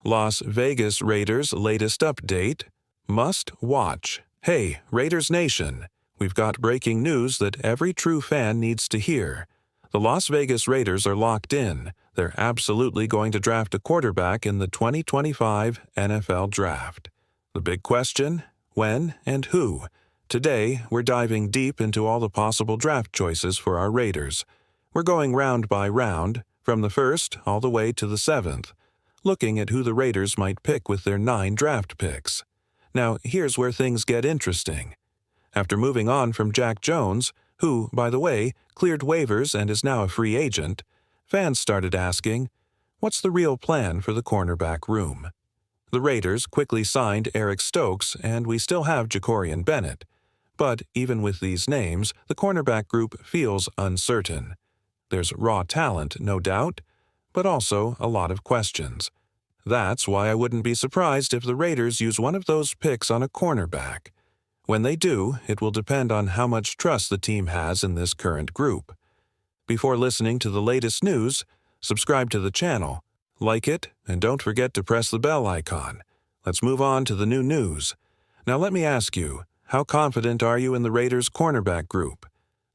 Las Vegas Raiders' latest update. Must watch. Hey, Raiders Nation! We've got breaking news that every true fan needs to hear. The Las Vegas Raiders are locked in. They're absolutely going to draft a quarterback in the 2025 NFL Draft. The big question? When and who? Today, we're diving deep into all the possible draft choices for our Raiders. We're going round by round, from the first all the way to the 7th, looking at who the Raiders might pick with their 9 draft picks. Now, here's where things get interesting. After moving on from Jack Jones, who, by the way, cleared waivers and is now a free agent, fans started asking, what's the real plan for the cornerback room? The Raiders quickly signed Eric Stokes, and we still have Jahdae Bennett. But even with these names, the cornerback group feels uncertain. There's raw talent, no doubt, but also a lot of questions. That's why I wouldn't be surprised if the Raiders use one of those picks on a cornerback. When they do, it will depend on how much trust the team has in this current group. Before listening to the latest news, subscribe to the channel, like it, and don't forget to press the bell icon. Let's move on to the new news. Now let me ask you, how confident are you in the Raiders' cornerback group?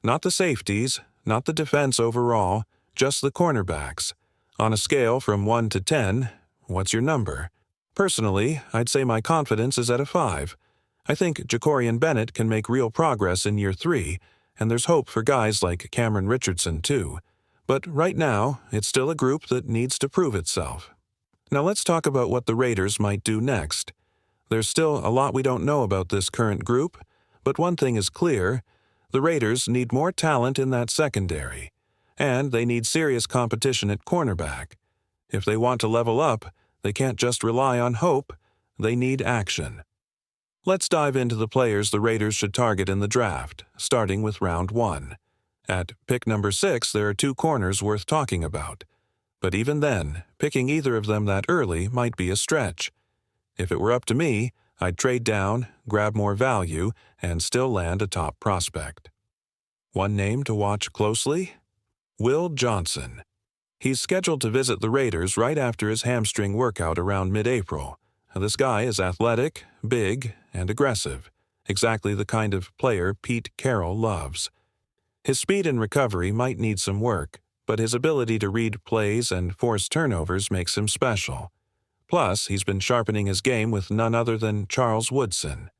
Not the safeties, not the defense overall, just the cornerbacks. On a scale from 1 to 10, what's your number? Personally, I'd say my confidence is at a 5. I think Jahdae Bennett can make real progress in year 3, and there's hope for guys like Cameron Richardson too. But right now, it's still a group that needs to prove itself. Now let's talk about what the Raiders might do next. There's still a lot we don't know about this current group, but one thing is clear: the Raiders need more talent in that secondary, and they need serious competition at cornerback. If they want to level up, they can't just rely on hope, they need action. Let's dive into the players the Raiders should target in the draft, starting with round 1. At pick number 6, there are 2 corners worth talking about. But even then, picking either of them that early might be a stretch. If it were up to me, I'd trade down, grab more value, and still land a top prospect. One name to watch closely? Will Johnson. He's scheduled to visit the Raiders right after his hamstring workout around mid-April. This guy is athletic, big, and aggressive, exactly the kind of player Pete Carroll loves. His speed and recovery might need some work, but his ability to read plays and force turnovers makes him special. Plus, he's been sharpening his game with none other than Charles Woodson.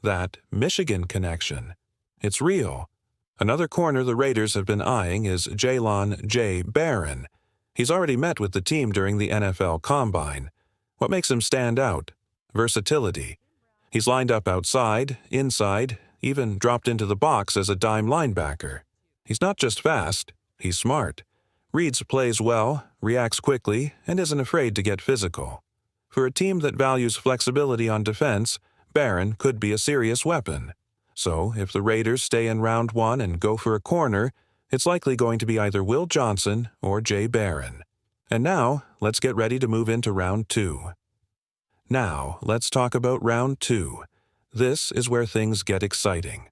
That Michigan connection. It's real. Another corner the Raiders have been eyeing is Jahdae Barron. He's already met with the team during the NFL Combine. What makes him stand out? Versatility. He's lined up outside, inside, even dropped into the box as a dime linebacker. He's not just fast, he's smart. Reads plays well, reacts quickly, and isn't afraid to get physical. For a team that values flexibility on defense, Barron could be a serious weapon. So, if the Raiders stay in round 1 and go for a corner, it's likely going to be either Will Johnson or Jahdae Barron. And now, let's get ready to move into round 2. Now, let's talk about round 2. This is where things get exciting.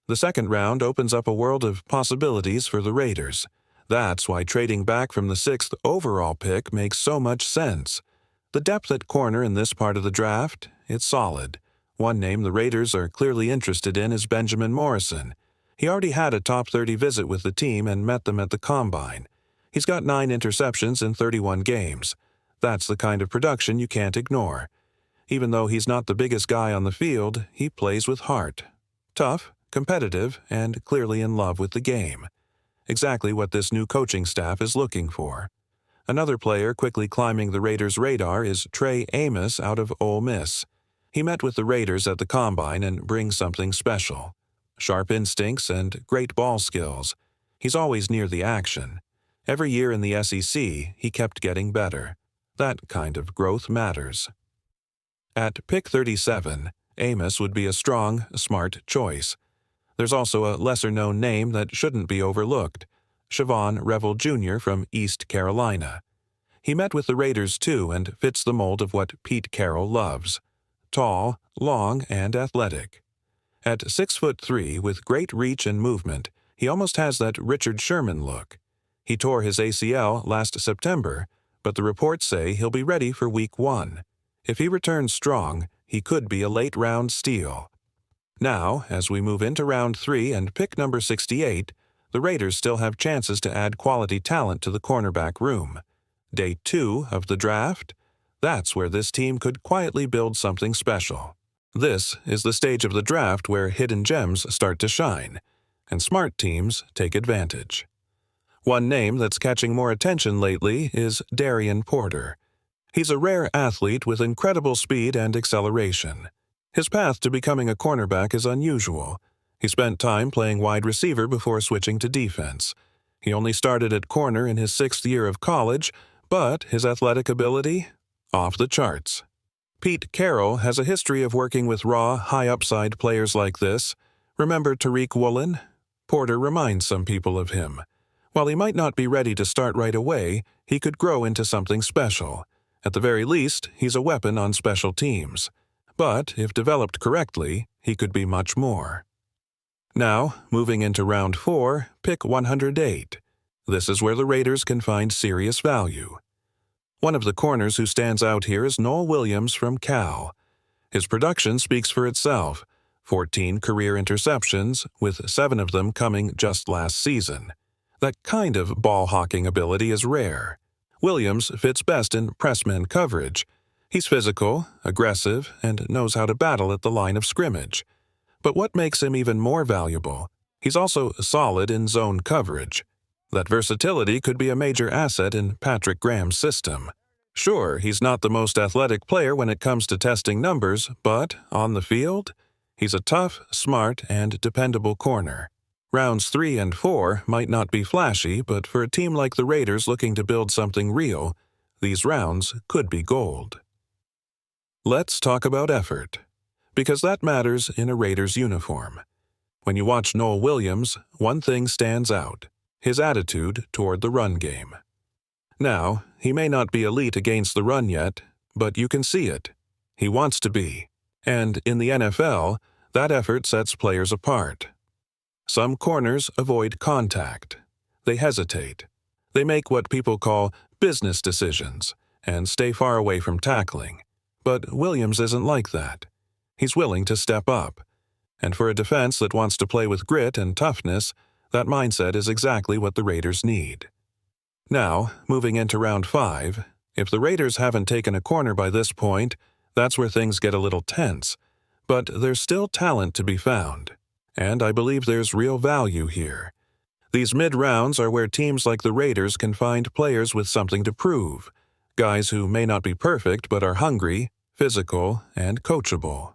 The second round opens up a world of possibilities for the Raiders. That's why trading back from the 6th overall pick makes so much sense. The depth at corner in this part of the draft, it's solid. One name the Raiders are clearly interested in is Benjamin Morrison. He already had a top 30 visit with the team and met them at the Combine. He's got 9 interceptions in 31 games. That's the kind of production you can't ignore. Even though he's not the biggest guy on the field, he plays with heart. Tough, competitive, and clearly in love with the game. Exactly what this new coaching staff is looking for. Another player quickly climbing the Raiders' radar is Trey Amos out of Ole Miss. He met with the Raiders at the Combine and brings something special. Sharp instincts and great ball skills. He's always near the action. Every year in the SEC, he kept getting better. That kind of growth matters. At pick 37, Amos would be a strong, smart choice. There's also a lesser-known name that shouldn't be overlooked: Siobhan Revel Jr. from East Carolina. He met with the Raiders too and fits the mold of what Pete Carroll loves. Tall, long, and athletic. At 6'3", with great reach and movement, he almost has that Richard Sherman look. He tore his ACL last September, but the reports say he'll be ready for Week 1. If he returns strong, he could be a late-round steal. Now, as we move into round 3 and pick number 68, the Raiders still have chances to add quality talent to the cornerback room. Day 2 of the draft? That's where this team could quietly build something special. This is the stage of the draft where hidden gems start to shine, and smart teams take advantage. One name that's catching more attention lately is Darien Porter. He's a rare athlete with incredible speed and acceleration. His path to becoming a cornerback is unusual. He spent time playing wide receiver before switching to defense. He only started at corner in his 6th year of college, but his athletic ability? Off the charts. Pete Carroll has a history of working with raw, high-upside players like this. Remember Tariq Woolen? Porter reminds some people of him. While he might not be ready to start right away, he could grow into something special. At the very least, he's a weapon on special teams. But if developed correctly, he could be much more. Now, moving into round 4, pick 108. This is where the Raiders can find serious value. One of the corners who stands out here is Noel Williams from Cal. His production speaks for itself. 14 career interceptions, with 7 of them coming just last season. That kind of ball-hawking ability is rare. Williams fits best in pressman coverage. He's physical, aggressive, and knows how to battle at the line of scrimmage. But what makes him even more valuable? He's also solid in zone coverage. That versatility could be a major asset in Patrick Graham's system. Sure, he's not the most athletic player when it comes to testing numbers, but on the field, he's a tough, smart, and dependable corner. Rounds 3 and 4 might not be flashy, but for a team like the Raiders looking to build something real, these rounds could be gold. Let's talk about effort, because that matters in a Raiders uniform. When you watch Noel Williams, one thing stands out: his attitude toward the run game. Now, he may not be elite against the run yet, but you can see it. He wants to be. And in the NFL, that effort sets players apart. Some corners avoid contact. They hesitate. They make what people call business decisions and stay far away from tackling. But Williams isn't like that. He's willing to step up. And for a defense that wants to play with grit and toughness, that mindset is exactly what the Raiders need. Now, moving into round 5, if the Raiders haven't taken a corner by this point, that's where things get a little tense. But there's still talent to be found. And I believe there's real value here. These mid-rounds are where teams like the Raiders can find players with something to prove. Guys who may not be perfect but are hungry, physical, and coachable.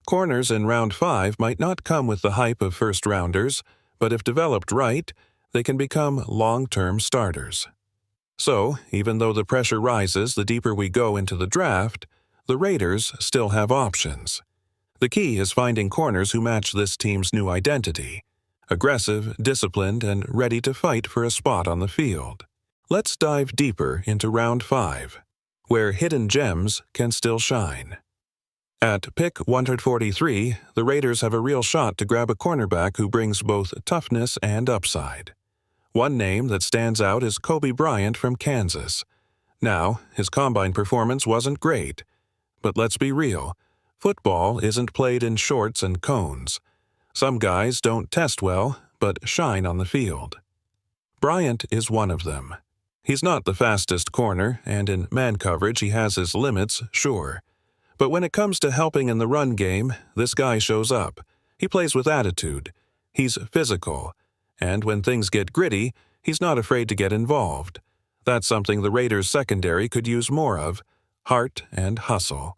Corners in round 5 might not come with the hype of first-rounders, but if developed right, they can become long-term starters. So, even though the pressure rises the deeper we go into the draft, the Raiders still have options. The key is finding corners who match this team's new identity: aggressive, disciplined, and ready to fight for a spot on the field. Let's dive deeper into round 5, where hidden gems can still shine. At pick 143, the Raiders have a real shot to grab a cornerback who brings both toughness and upside. One name that stands out is Kobe Bryant from Kansas. Now, his combine performance wasn't great. But let's be real. Football isn't played in shorts and cones. Some guys don't test well, but shine on the field. Bryant is one of them. He's not the fastest corner, and in man coverage he has his limits, sure. But when it comes to helping in the run game, this guy shows up. He plays with attitude. He's physical. And when things get gritty, he's not afraid to get involved. That's something the Raiders' secondary could use more of: heart and hustle.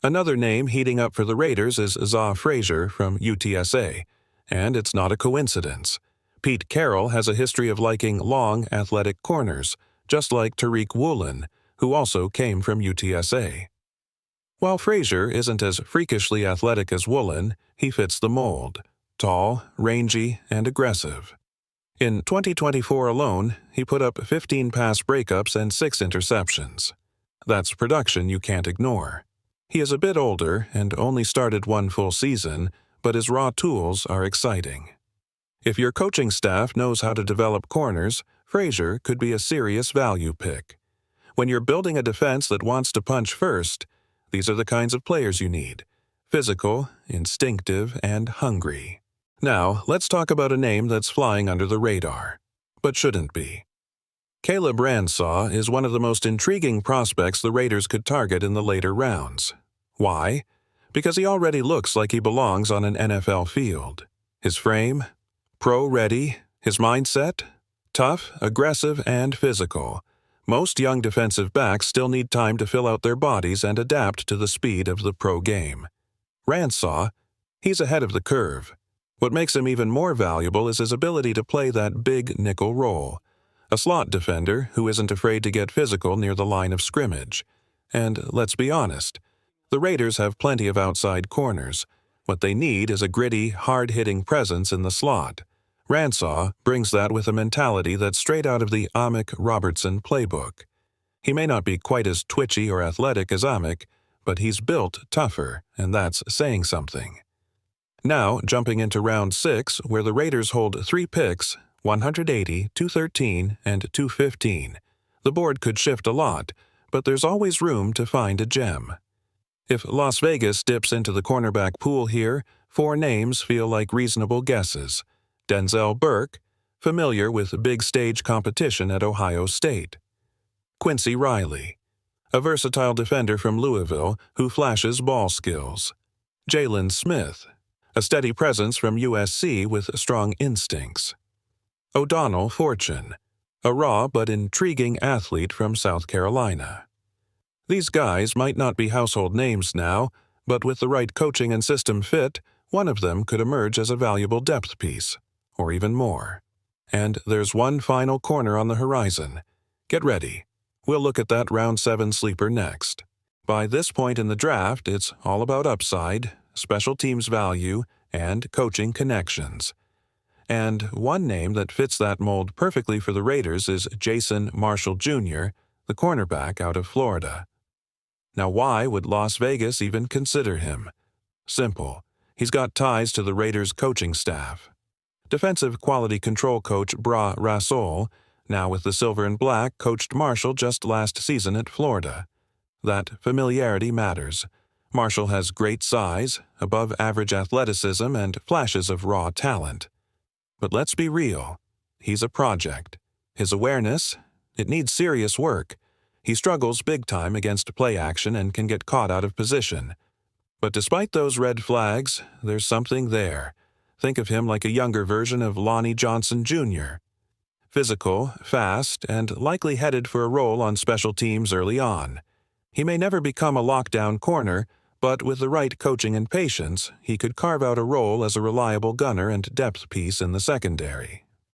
Another name heating up for the Raiders is Frazier from UTSA, and it's not a coincidence. Pete Carroll has a history of liking long, athletic corners, just like Tariq Woolen, who also came from UTSA. While Frazier isn't as freakishly athletic as Woolen, he fits the mold: tall, rangy, and aggressive. In 2024 alone, he put up 15 pass breakups and 6 interceptions. That's production you can't ignore. He is a bit older and only started 1 full season, but his raw tools are exciting. If your coaching staff knows how to develop corners, Frazier could be a serious value pick. When you're building a defense that wants to punch first, these are the kinds of players you need: physical, instinctive, and hungry. Now, let's talk about a name that's flying under the radar, but shouldn't be. Caleb Ransaw is one of the most intriguing prospects the Raiders could target in the later rounds. Why? Because he already looks like he belongs on an NFL field. His frame? Pro-ready. His mindset? Tough, aggressive, and physical. Most young defensive backs still need time to fill out their bodies and adapt to the speed of the pro game. Ransaw? He's ahead of the curve. What makes him even more valuable is his ability to play that big nickel role. A slot defender who isn't afraid to get physical near the line of scrimmage. And let's be honest, the Raiders have plenty of outside corners. What they need is a gritty, hard-hitting presence in the slot. Ransaw brings that with a mentality that's straight out of the Amick Robertson playbook. He may not be quite as twitchy or athletic as Amick, but he's built tougher, and that's saying something. Now, jumping into round 6, where the Raiders hold 3 picks, 180, 213, and 215. The board could shift a lot, but there's always room to find a gem. If Las Vegas dips into the cornerback pool here, 4 names feel like reasonable guesses. Denzel Burke, familiar with big stage competition at Ohio State. Quincy Riley, a versatile defender from Louisville who flashes ball skills. Jalen Smith, a steady presence from USC with strong instincts. O'Donnell Fortune, a raw but intriguing athlete from South Carolina. These guys might not be household names now, but with the right coaching and system fit, one of them could emerge as a valuable depth piece, or even more. And there's one final corner on the horizon. Get ready. We'll look at that round 7 sleeper next. By this point in the draft, it's all about upside, special teams value, and coaching connections. And one name that fits that mold perfectly for the Raiders is Jason Marshall Jr., the cornerback out of Florida. Now, why would Las Vegas even consider him? Simple. He's got ties to the Raiders' coaching staff. Defensive quality control coach Bra Rasool, now with the Silver and Black, coached Marshall just last season at Florida. That familiarity matters. Marshall has great size, above-average athleticism, and flashes of raw talent. But let's be real. He's a project. His awareness, it needs serious work. He struggles big time against play action and can get caught out of position. But despite those red flags, there's something there. Think of him like a younger version of Lonnie Johnson Jr. Physical, fast, and likely headed for a role on special teams early on. He may never become a lockdown corner, but with the right coaching and patience, he could carve out a role as a reliable gunner and depth piece in the secondary.